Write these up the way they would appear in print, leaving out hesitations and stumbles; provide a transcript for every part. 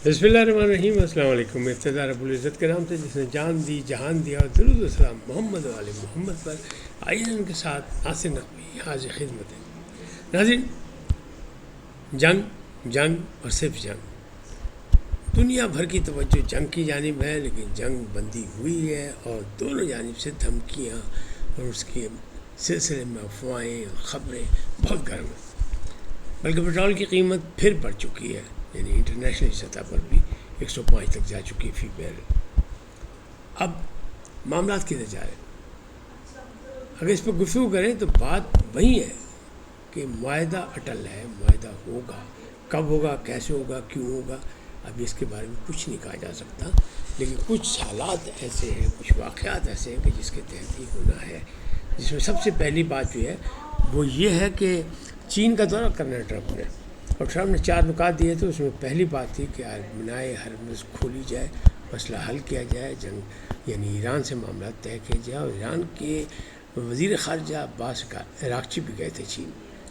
بسم اللہ الرحمن الرحیم. السلام علیکم. ابتدا رب العزت کے نام سے جس نے جان دی جہان دیا. درود و سلام محمد و آل محمد پر. آئیے ان کے ساتھ ناصر نقوی حاضر خدمت ہے. ناظرین، جنگ اور صرف جنگ. دنیا بھر کی توجہ جنگ کی جانب ہے، لیکن جنگ بندی ہوئی ہے اور دونوں جانب سے دھمکیاں اور اس کے سلسلے میں افواہیں اور خبریں بہت گرم ہیں. بلکہ پٹرول کی قیمت پھر بڑھ چکی ہے، یعنی انٹرنیشنل سطح پر بھی 105 تک جا چکی فی بیرل. اب معاملات کدھر جا رہے ہیں؟ اگر اس پہ گفتگو کریں تو بات وہی ہے کہ معاہدہ اٹل ہے، معاہدہ ہوگا، کب ہوگا، کیسے ہوگا، کیوں ہوگا، ابھی اس کے بارے میں کچھ نہیں کہا جا سکتا. لیکن کچھ حالات ایسے ہیں، کچھ واقعات ایسے ہیں کہ جس کے تحت ہی ہونا ہے. جس میں سب سے پہلی بات جو ہے وہ یہ ہے کہ چین کا دورہ کرنا ہے ٹرمپ نے، اور ٹرمپ نے 4 نکات دیے تھے. اس میں پہلی بات تھی کہ بنائے ہرمز کھولی جائے، مسئلہ حل کیا جائے، جنگ یعنی ایران سے معاملات طے کیے جائے. اور ایران کے وزیر خارجہ عباس عراقچی بھی گئے تھے چین،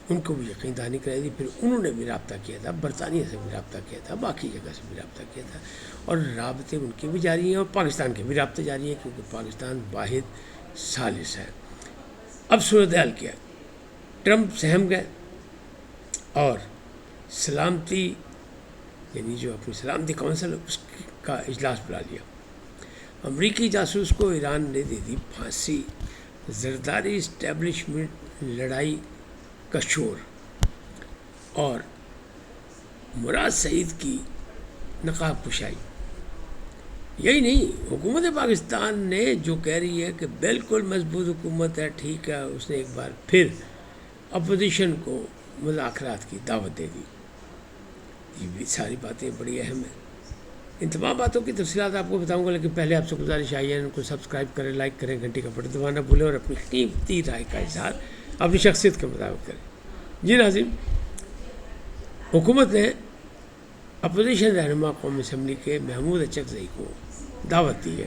ان کو بھی یقین دہانی کرائی تھی. پھر انہوں نے بھی رابطہ کیا تھا، برطانیہ سے بھی رابطہ کیا تھا، باقی جگہ سے بھی رابطہ کیا تھا، اور رابطے ان کے بھی جاری ہیں اور پاکستان کے بھی رابطے جاری ہیں، کیونکہ پاکستان واحد ثالث ہے. اب صورتحال کیا؟ ٹرمپ سہم گئے اور سلامتی یعنی جو اپنی سلامتی کونسل اس کا اجلاس بلا لیا. امریکی جاسوس کو ایران نے دے دی پھانسی. زرداری اسٹیبلشمنٹ لڑائی کا شور، اور مراد سعید کی نقاب کشائی. یہی نہیں، حکومت پاکستان نے جو کہہ رہی ہے کہ بالکل مضبوط حکومت ہے، ٹھیک ہے، اس نے ایک بار پھر اپوزیشن کو مذاکرات کی دعوت دے دی. یہ بھی ساری باتیں بڑی اہم ہیں. ان تمام باتوں کی تفصیلات آپ کو بتاؤں گا، لیکن پہلے آپ سے گزارش آئی ہے ان کو سبسکرائب کریں، لائک کریں، گھنٹی کا بٹن دبانا بھولیں اور اپنی قیمتی رائے کا اظہار اپنی شخصیت کے مطابق کریں. جی ناظرین، حکومت نے اپوزیشن رہنما قومی اسمبلی کے محمود اچکزئی کو دعوت دی ہے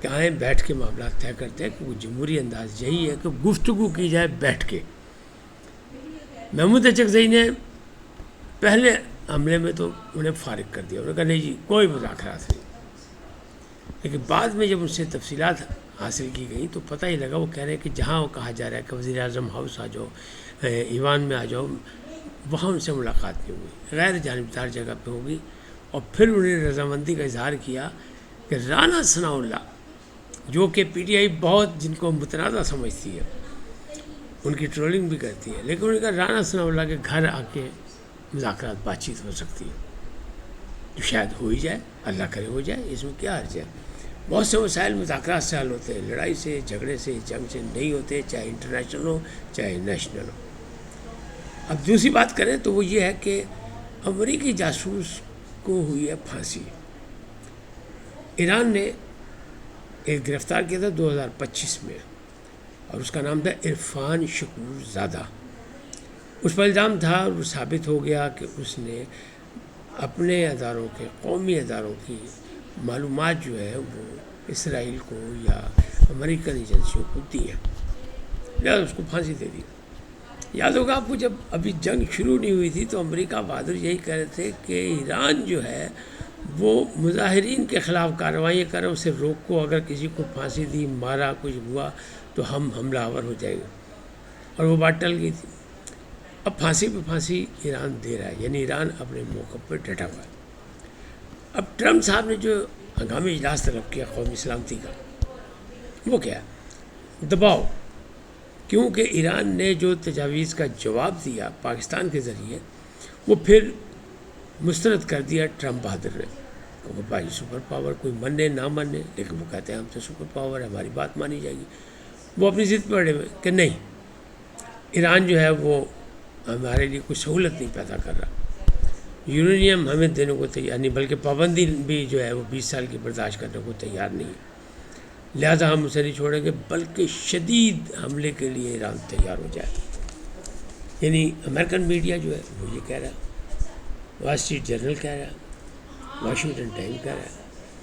کہ آئیں بیٹھ کے معاملات طے کرتے ہیں، کیونکہ جمہوری انداز یہی ہے کہ گفتگو کی جائے بیٹھ کے. محمود اچکزئی نے پہلے حملے میں تو انہیں فارغ کر دیا، انہوں نے کہا نہیں جی کوئی مذاکرات نہیں. لیکن بعد میں جب ان سے تفصیلات حاصل کی گئی تو پتہ ہی لگا، وہ کہہ رہے ہیں کہ جہاں وہ کہا جا رہا ہے کہ وزیر اعظم ہاؤس آ جاؤ، ایوان میں آ جاؤ، وہاں ان سے ملاقات نہیں ہوئی، غیر جانبدار جگہ پہ ہوگی. اور پھر انہوں نے رضامندی کا اظہار کیا کہ رانا ثناء اللہ، جو کہ پی ٹی آئی بہت جن کو متنازع سمجھتی ہے، ان کی ٹرولنگ بھی کرتی ہے، لیکن انہوں نے کہا رانا ثناء اللہ کے گھر آ کے مذاکرات بات چیت ہو سکتی ہے، جو شاید ہو ہی جائے، اللہ کرے ہو جائے، اس میں کیا حرج ہے. بہت سے مسائل مذاکرات سے حل ہوتے ہیں، لڑائی سے، جھگڑے سے، جنگ سے نہیں ہوتے، چاہے انٹرنیشنل ہو چاہے نیشنل ہو. اب دوسری بات کریں تو وہ یہ ہے کہ امریکی جاسوس کو ہوئی ہے پھانسی. ایران نے ایک گرفتار کیا تھا 2025 میں، اور اس کا نام تھا عرفان شکور زادہ. اس پر الزام تھا اور وہ ثابت ہو گیا کہ اس نے اپنے اداروں کے، قومی اداروں کی معلومات جو ہے وہ اسرائیل کو یا امریکن ایجنسیوں کو دی ہے، لہٰذا اس کو پھانسی دے دی. یاد ہوگا آپ کو، جب ابھی جنگ شروع نہیں ہوئی تھی تو امریکہ بہادر یہی کہہ رہے تھے کہ ایران جو ہے وہ مظاہرین کے خلاف کارروائیاں کرے، اسے روکو، اگر کسی کو پھانسی دی، مارا، کچھ ہوا تو ہم حملہ آور ہو جائے گا، اور وہ بات ٹل گئی تھی. اب پھانسی پہ پھانسی ایران دے رہا ہے، یعنی ایران اپنے موقع پہ ڈٹا ہوا ہے. اب ٹرمپ صاحب نے جو ہنگامی اجلاس طلب کیا قومی سلامتی کا، وہ کیا ہے؟ دباؤ. کیونکہ ایران نے جو تجاویز کا جواب دیا پاکستان کے ذریعے، وہ پھر مسترد کر دیا ٹرمپ بہادر نے. وہ بھائی سپر پاور کوئی مانے نہ مانے، لیکن وہ کہتے ہیں ہم تو سپر پاور ہے، ہماری بات مانی جائے گی. وہ اپنی ضد پہ اڑے ہوئے کہ نہیں، ایران جو ہے وہ ہمارے لیے کوئی سہولت نہیں پیدا کر رہا، یورینیم ہمیں دینے کو تیار نہیں، بلکہ پابندی بھی جو ہے وہ 20 سال کی برداشت کرنے کو تیار نہیں ہے، لہذا ہم اسے نہیں چھوڑیں گے، بلکہ شدید حملے کے لیے ایران تیار ہو جائے. یعنی امریکن میڈیا جو ہے وہ یہ کہہ رہا ہے، وال اسٹریٹ جرنل کہہ رہا ہے، واشنگٹن ٹائم کہہ رہا ہے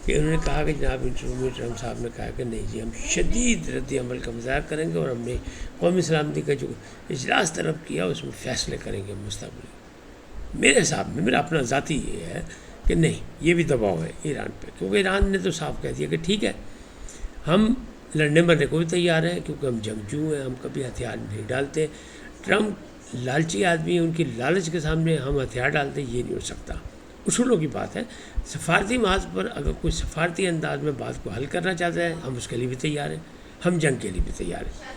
کہ انہوں نے کہا کہ جناب انٹرویو میں ٹرمپ صاحب نے کہا کہ نہیں جی ہم شدید رد عمل کا مظاہرہ کریں گے، اور ہم نے قومی سلامتی کا جو اجلاس طلب کیا اس میں فیصلے کریں گے مستقبل. میرے حساب میں، میرا اپنا ذاتی یہ ہے کہ نہیں یہ بھی دباؤ ہے ایران پہ، کیونکہ ایران نے تو صاف کہہ دیا کہ ٹھیک ہے ہم لڑنے مرنے کو بھی تیار ہیں، کیونکہ ہم جنگجو ہیں، ہم کبھی ہتھیار نہیں ڈالتے۔ ٹرمپ لالچی آدمی ہیں، ان کی لالچ کے سامنے ہم ہتھیار ڈالتے یہ نہیں ہو سکتا۔ اصولوں کی بات ہے، سفارتی محاذ پر اگر کوئی سفارتی انداز میں بات کو حل کرنا چاہتا ہے ہم اس کے لیے بھی تیار ہیں، ہم جنگ کے لیے بھی تیار ہیں۔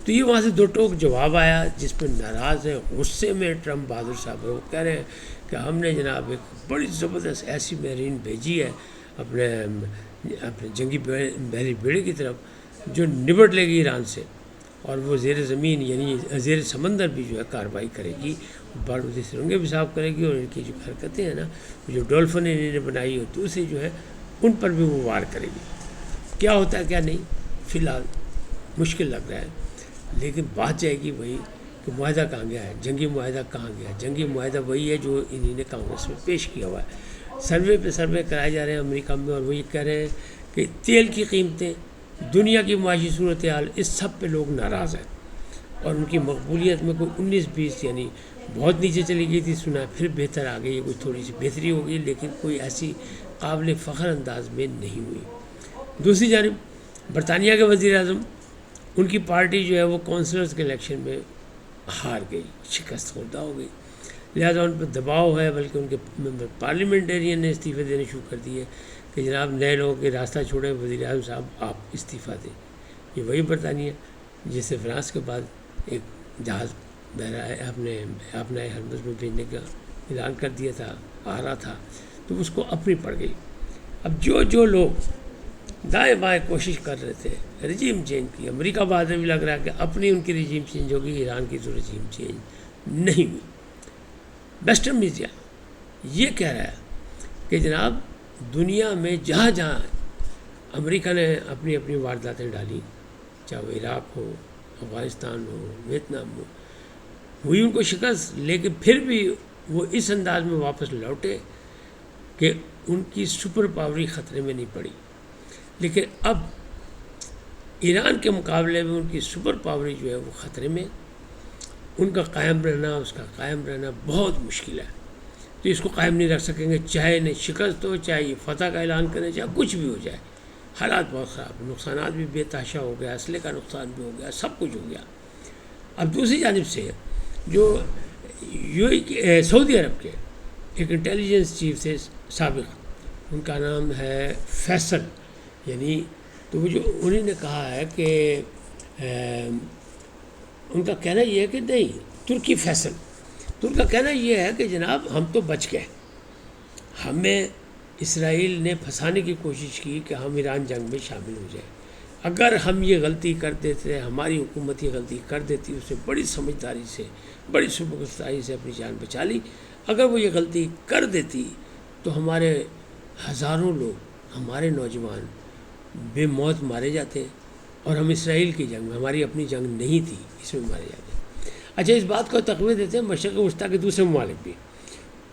تو یہ وہاں سے دو ٹوک جواب آیا جس پہ ناراض ہے، غصے میں ٹرمپ بہادر صاحب وہ کہہ رہے ہیں کہ ہم نے جناب ایک بڑی زبردست ایسی میرین بھیجی ہے اپنے جنگی بحری بیڑے کی طرف جو نبٹ لے گی ایران سے، اور وہ زیر زمین یعنی زیر سمندر بھی جو ہے کارروائی کرے گی، بارودی سرنگیں بھی صاف کرے گی، اور ان کی جو حرکتیں ہیں نا جو ڈولفن انہوں نے بنائی اور دوسری جو ہے ان پر بھی وہ وار کرے گی۔ کیا ہوتا ہے کیا نہیں فی الحال مشکل لگ رہا ہے، لیکن بات جائے گی وہی کہ معاہدہ کہاں گیا ہے، جنگی معاہدہ کہاں گیا ہے؟ جنگی معاہدہ وہی ہے جو انہوں نے کانگریس میں پیش کیا ہوا ہے۔ سروے پہ سروے کرائے جا رہے ہیں امریکہ میں، اور وہ یہ کہہ رہے ہیں کہ تیل کی قیمتیں، دنیا کی معاشی صورتحال، اس سب پہ لوگ ناراض ہیں، اور ان کی مقبولیت میں کوئی 19-20 یعنی بہت نیچے چلی گئی تھی، سنا پھر بہتر آ گئی ہے، کوئی تھوڑی سی بہتری ہو گئی، لیکن کوئی ایسی قابل فخر انداز میں نہیں ہوئی۔ دوسری جانب برطانیہ کے وزیر اعظم، ان کی پارٹی جو ہے وہ کونسلرز کے الیکشن میں ہار گئی، شکست خوردہ ہو گئی، لہٰذا ان پہ دباؤ ہے، بلکہ ان کے پارلیمنٹرین نے استعفے دینے شروع کر دیے کہ جناب نئے لوگوں کے راستہ چھوڑیں، وزیر اعظم صاحب آپ استعفیٰ دیں۔ یہ وہی برطانیہ جس سے فرانس کے بعد ایک جہاز اپنا ہرمز میں بھیجنے کا اعلان کر دیا تھا، آ رہا تھا، تو اس کو اپنی پڑ گئی۔ اب جو لوگ دائیں بائیں کوشش کر رہے تھے رجیم چینج کی، امریکہ بعد میں بھی لگ رہا ہے کہ اپنی ان کی رجیم چینج ہوگی، ایران کی تو رجیم چینج نہیں ہوئی۔ ویسٹرن میڈیا یہ کہہ رہا ہے کہ جناب دنیا میں جہاں جہاں امریکہ نے اپنی وارداتیں ڈالی، چاہے وہ عراق ہو، افغانستان ہو، ویتنام ہو، ہوئی ان کو شکست، لیکن پھر بھی وہ اس انداز میں واپس لوٹے کہ ان کی سپر پاوری خطرے میں نہیں پڑی۔ لیکن اب ایران کے مقابلے میں ان کی سپر پاوری جو ہے وہ خطرے میں، ان کا قائم رہنا، اس کا قائم رہنا بہت مشکل ہے۔ تو اس کو قائم نہیں رکھ سکیں گے، چاہے انہیں شکست ہو، چاہے یہ فتح کا اعلان کریں، چاہے کچھ بھی ہو جائے۔ حالات بہت خراب، نقصانات بھی بے تحاشا ہو گیا، اسلحے کا نقصان بھی ہو گیا، سب کچھ ہو گیا۔ اب دوسری جانب سے جو سعودی عرب کے ایک انٹیلیجنس چیف تھے سابق، ان کا نام ہے فیصل، یعنی تو وہ جو انہوں نے کہا ہے کہ ان کا کہنا یہ ہے کہ نہیں، ترکی فیصل، تو ان کا کہنا یہ ہے کہ جناب ہم تو بچ گئے، ہمیں اسرائیل نے پھنسانے کی کوشش کی کہ ہم ایران جنگ میں شامل ہو جائیں۔ اگر ہم یہ غلطی کر دیتے، ہماری حکومت یہ غلطی کر دیتی، اسے بڑی سمجھداری سے، بڑی سبکدستی سے اپنی جان بچا لی، اگر وہ یہ غلطی کر دیتی تو ہمارے ہزاروں لوگ، ہمارے نوجوان بے موت مارے جاتے، اور ہم اسرائیل کی جنگ میں، ہماری اپنی جنگ نہیں تھی، اس میں مارے جاتے۔ اچھا، اس بات کو تقویت دیتے ہیں مشرق وسطیٰ کے دوسرے ممالک بھی،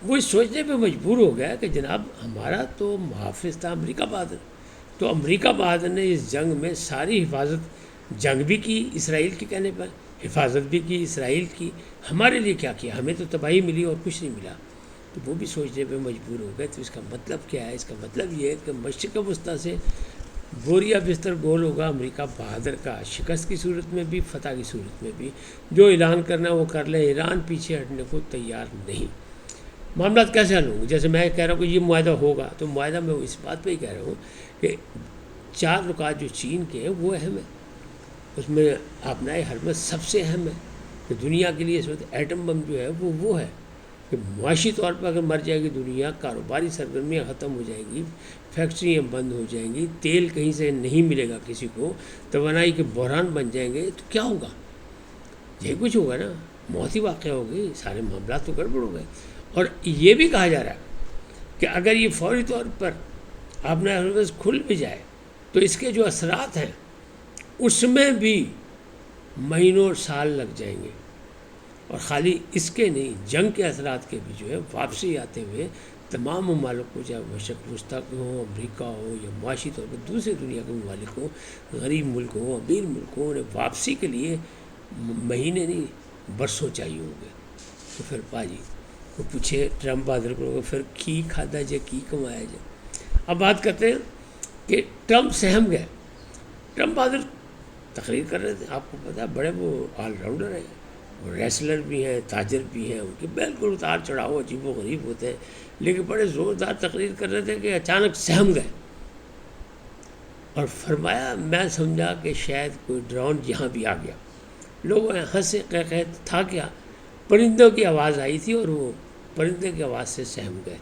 وہ اس سوچنے پہ مجبور ہو گیا کہ جناب ہمارا تو محافظ تھا امریکہ بہادر، تو امریکہ بہادر نے اس جنگ میں ساری حفاظت، جنگ بھی کی اسرائیل کے کہنے پر، حفاظت بھی کی اسرائیل کی، ہمارے لیے کیا کیا؟ ہمیں تو تباہی ملی اور کچھ نہیں ملا۔ تو وہ بھی سوچنے پہ مجبور ہو گئے۔ تو اس کا مطلب کیا ہے؟ اس کا مطلب یہ ہے کہ مشرق وسطیٰ سے بوریا بستر گول ہوگا امریکہ بہادر کا، شکست کی صورت میں بھی، فتح کی صورت میں بھی، جو اعلان کرنا وہ کر لے، ایران پیچھے ہٹنے کو تیار نہیں۔ معاملات کیسے حل ہوں گے؟ جیسے میں کہہ رہا ہوں کہ یہ معاہدہ ہوگا، تو معاہدہ میں اس بات پہ ہی کہہ رہا ہوں کہ 4 نکات جو چین کے ہیں وہ اہم ہیں، اس میں اپنائے ہرمز سب سے اہم ہے کہ دنیا کے لیے اس وقت ایٹم بم جو ہے وہ ہے کہ معاشی طور پر اگر مر جائے گی دنیا، کاروباری سرگرمیاں ختم ہو جائیں گی، فیکٹریاں بند ہو جائیں گی، تیل کہیں سے نہیں ملے گا کسی کو، توانائی کے بحران بن جائیں گے، تو کیا ہوگا؟ یہی کچھ ہوگا نا، موت ہی واقع ہوگی، سارے معاملات تو گڑبڑ ہو گئے۔ اور یہ بھی کہا جا رہا ہے کہ اگر یہ فوری طور پر اپنا ہرمز کھل بھی جائے تو اس کے جو اثرات ہیں اس میں بھی مہینوں سال لگ جائیں گے، اور خالی اس کے نہیں، جنگ کے اثرات کے بھی جو ہے واپسی آتے ہوئے تمام ممالک کو، چاہے مشرق وسطیٰ کے ہوں، امریکہ ہو، یا معاشی طور پر دوسرے دنیا کے ممالک ہوں، غریب ملک ہوں، امیر ملک ہوں، انہیں واپسی کے لیے مہینے نہیں برسوں چاہیے ہوں گے۔ تو پھر پاجی وہ پوچھے ٹرمپ بہادر کو پھر کی کھادا جائے کی کمایا جائے. اب بات کرتے ہیں کہ ٹرمپ سہم گئے. ٹرمپ بہادر تقریر کر رہے تھے, آپ کو پتہ ہے بڑے وہ آل راؤنڈر ہیں, وہ ریسلر بھی ہیں, تاجر بھی ہیں, ان کے بالکل اتار چڑھاؤ عجیب و غریب ہوتے ہیں, لیکن بڑے زوردار تقریر کر رہے تھے کہ اچانک سہم گئے اور فرمایا میں سمجھا کہ شاید کوئی ڈرون یہاں بھی آ گیا. لوگوں نے ہنسے کہہ تھا کیا, پرندوں کی آواز آئی تھی اور وہ پرندے کی آواز سے سہم گئے.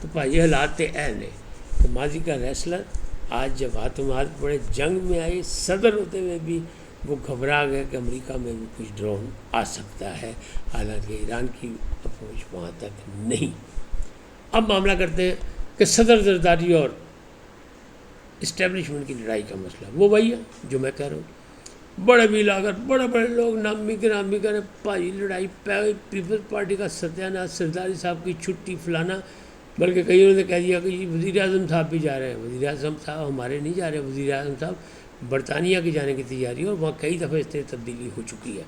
تو یہ حالات تھے عین ہے کہ ماضی کا ریسلر آج جب ہاتھوں ہاتھ پڑے جنگ میں آئی, صدر ہوتے ہوئے بھی وہ گھبرا گئے کہ امریکہ میں بھی کچھ ڈرون آ سکتا ہے, حالانکہ ایران کی اپروچ وہاں تک نہیں. اب معاملہ کرتے ہیں کہ صدر زرداری اور اسٹیبلشمنٹ کی لڑائی کا مسئلہ وہ وہی ہے جو میں کہہ رہا ہوں. بڑے بھی لاگت بڑے بڑے لوگ نامی کریں بھائی لڑائی پیپلز پارٹی کا ستیاناش, زرداری صاحب کی چھٹی فلانا, بلکہ کئیوں نے کہہ دیا کہ یہ وزیر اعظم صاحب بھی جا رہے ہیں. وزیر اعظم صاحب ہمارے نہیں جا رہے, وزیر اعظم صاحب برطانیہ کی جانے کی تیاری ہے اور وہاں کئی دفعہ اس سے تبدیلی ہو چکی ہے,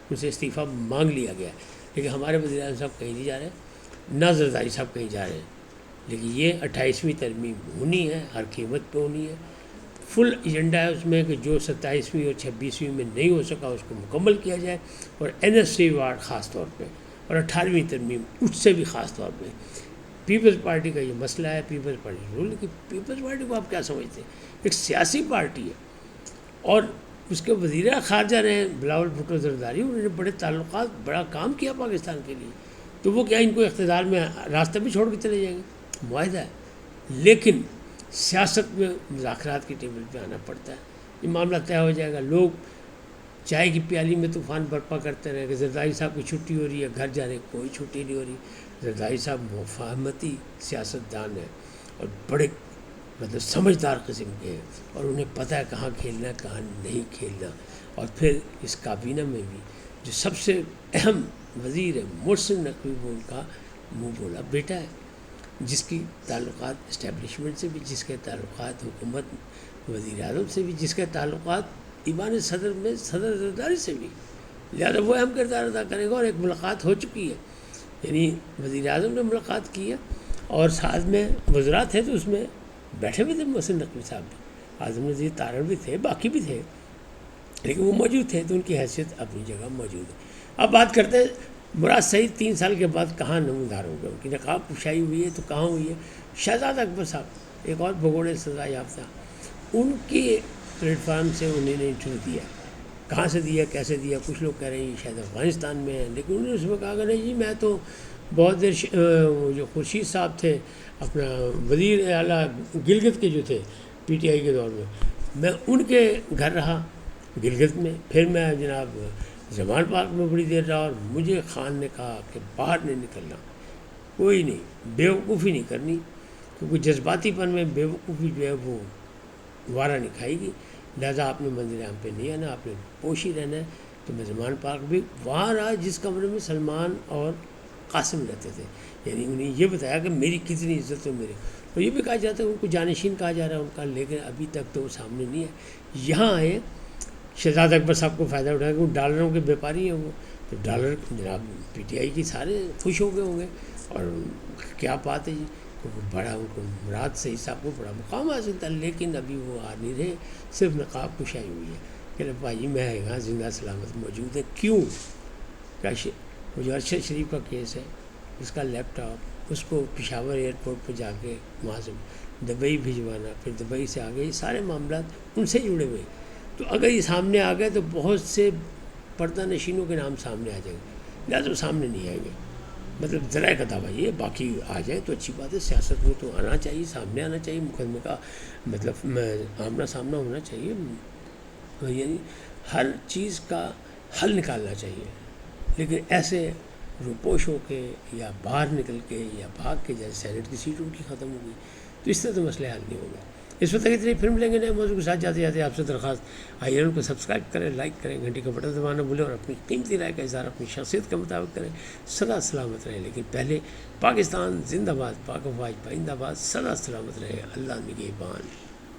ان سے استعفیٰ مانگ لیا گیا ہے. لیکن ہمارے وزیر اعظم صاحب کہیں نہیں جا رہے, نہ زرداری صاحب کہیں جا رہے ہیں. لیکن یہ 28ویں ترمیم ہونی ہے, ہر قیمت پہ ہونی ہے. فل ایجنڈا ہے اس میں کہ جو 27ویں اور 26ویں میں نہیں ہو سکا اس کو مکمل کیا جائے, اور NSC وارڈ خاص طور پہ, اور 18ویں ترمیم اس سے بھی خاص طور پہ. پیپلز پارٹی کا یہ مسئلہ ہے, پیپلز پارٹی رول. لیکن پیپلز پارٹی کو آپ کیا سمجھتے ہیں, ایک سیاسی پارٹی ہے اور اس کے وزیر خارجہ رہے بلاول بھٹو زرداری, انہوں نے بڑے تعلقات, بڑا کام کیا پاکستان کے لیے. تو وہ کیا ان کو اقتدار میں راستہ بھی چھوڑ کے چلے جائیں گے, معاہدہ ہے. لیکن سیاست میں مذاکرات کی ٹیبل پہ آنا پڑتا ہے, یہ معاملہ طے ہو جائے گا. لوگ چائے کی پیالی میں طوفان برپا کرتے رہے کہ زرداری صاحب کی چھٹی ہو رہی ہے, گھر جا رہے, کوئی چھٹی نہیں ہو رہی. زرداری صاحب مفاہمتی سیاست دان ہیں اور بڑے مطلب سمجھدار قسم کے ہیں, اور انہیں پتہ ہے کہاں کھیلنا ہے کہاں نہیں کھیلنا. اور پھر اس کابینہ میں بھی جو سب سے اہم وزیر ہے محسن نقوی, وہ ان کا منہ بولا بیٹا ہے, جس کی تعلقات اسٹیبلشمنٹ سے بھی, جس کے تعلقات حکومت وزیر اعظم سے بھی, جس کے تعلقات ایوان صدر میں صدر زرداری سے بھی. لہٰذا وہ اہم کردار ادا کرے گا. اور ایک ملاقات ہو چکی ہے, یعنی وزیر اعظم نے ملاقات کی ہے اور ساتھ میں وزراء تھے تو اس میں بیٹھے ہوئے تھے محسن نقوی صاحب بھی, اعظم نذیر طارڑ بھی تھے, باقی بھی تھے, لیکن وہ موجود تھے تو ان کی حیثیت اپنی جگہ موجود ہے. اب بات کرتے ہیں مراد سعید 3 سال کے بعد کہاں نمودار ہو گئے, ان کی نقاب پوشائی ہوئی ہے تو کہاں ہوئی ہے. شہزاد اکبر صاحب ایک اور بھگوڑے سزا یافتہ, ان کی پلیٹ فارم سے انہوں نے انٹرویو دیا. کہاں سے دیا, کیسے دیا, کچھ لوگ کہہ رہے ہیں شاید افغانستان میں ہے, لیکن انہوں نے اس میں کہا کہ نہیں جی میں تو بہت دیر جو خورشید صاحب تھے اپنا وزیر اعلیٰ گلگت کے جو تھے PTI کے دور میں ان کے گھر رہا گلگت میں, پھر میں جناب زمان پارک میں بڑی دیر رہا, اور مجھے خان نے کہا کہ باہر نہیں نکلنا, کوئی نہیں, بیوقوفی نہیں کرنی, کیونکہ جذباتی پن میں بیوقوفی جو ہے وہ وارہ نہیں کھائے گی. لہٰذا آپ نے منظر عام پہ نہیں آنا, آپ نے پوشی رہنا ہے. تو میں زمان پارک بھی وہاں رہا جس کمرے میں سلمان اور قاسم رہتے تھے, یعنی انہیں یہ بتایا کہ میری کتنی عزت ہے میرے, اور یہ بھی کہا جاتا ہے ان کو جانشین کہا جا رہا ہے ان کا, لیکن ابھی تک تو وہ سامنے نہیں ہے. یہاں آئے شہزاد اکبر صاحب کو فائدہ اٹھایا کہ وہ ڈالروں کے بیپاری ہیں, وہ تو ڈالر جناب PTI کی سارے خوش ہو گئے ہوں گے, اور کیا بات ہے جی, بڑا ان کو مراد سعید صاحب کو بڑا مقام حاصل تھا, لیکن ابھی وہ آ نہیں رہے, صرف نقاب کشائی ہوئی ہے کہ بھائی میں یہاں زندہ سلامت موجود ہے. کیوں کیا وہ جو ارشد شریف کا کیس ہے, اس کا لیپ ٹاپ اس کو پشاور ایئرپورٹ پہ جا کے وہاں سے دبئی بھجوانا, پھر دبئی سے آگے, یہ سارے معاملات ان سے جڑے ہوئے. تو اگر یہ سامنے آ گئے تو بہت سے پردہ نشینوں کے نام سامنے آ جائیں گے, لہٰذا وہ سامنے نہیں آئیں گے. مطلب ذرائع کا دعویٰ یہ, باقی آ جائیں تو اچھی بات ہے. سیاست میں تو آنا چاہیے, سامنے آنا چاہیے, مقدمے کا مطلب آمنا سامنا ہونا چاہیے, یعنی ہر چیز کا حل نکالنا چاہیے. لیکن ایسے روپوش ہو کے یا باہر نکل کے یا بھاگ کے, جیسے سینٹ کی سیٹ ان کی ختم ہو گئی, تو اس طرح تو مسئلہ حل نہیں ہوگا. اس وقت اتنی پھر ملیں گے نئے موضوع کے ساتھ. جاتے جاتے آپ سے درخواست, آئیے ان کو سبسکرائب کریں, لائک کریں, گھنٹی کا بٹن دبانا بھولیں, اور اپنی قیمتی رائے کا اظہار اپنی شخصیت کے مطابق کریں. سدا سلامت رہیں, لیکن پہلے پاکستان زندہ باد, پاک افواج پائندہ باد, سدا سلامت رہے. اللہ نگہبان.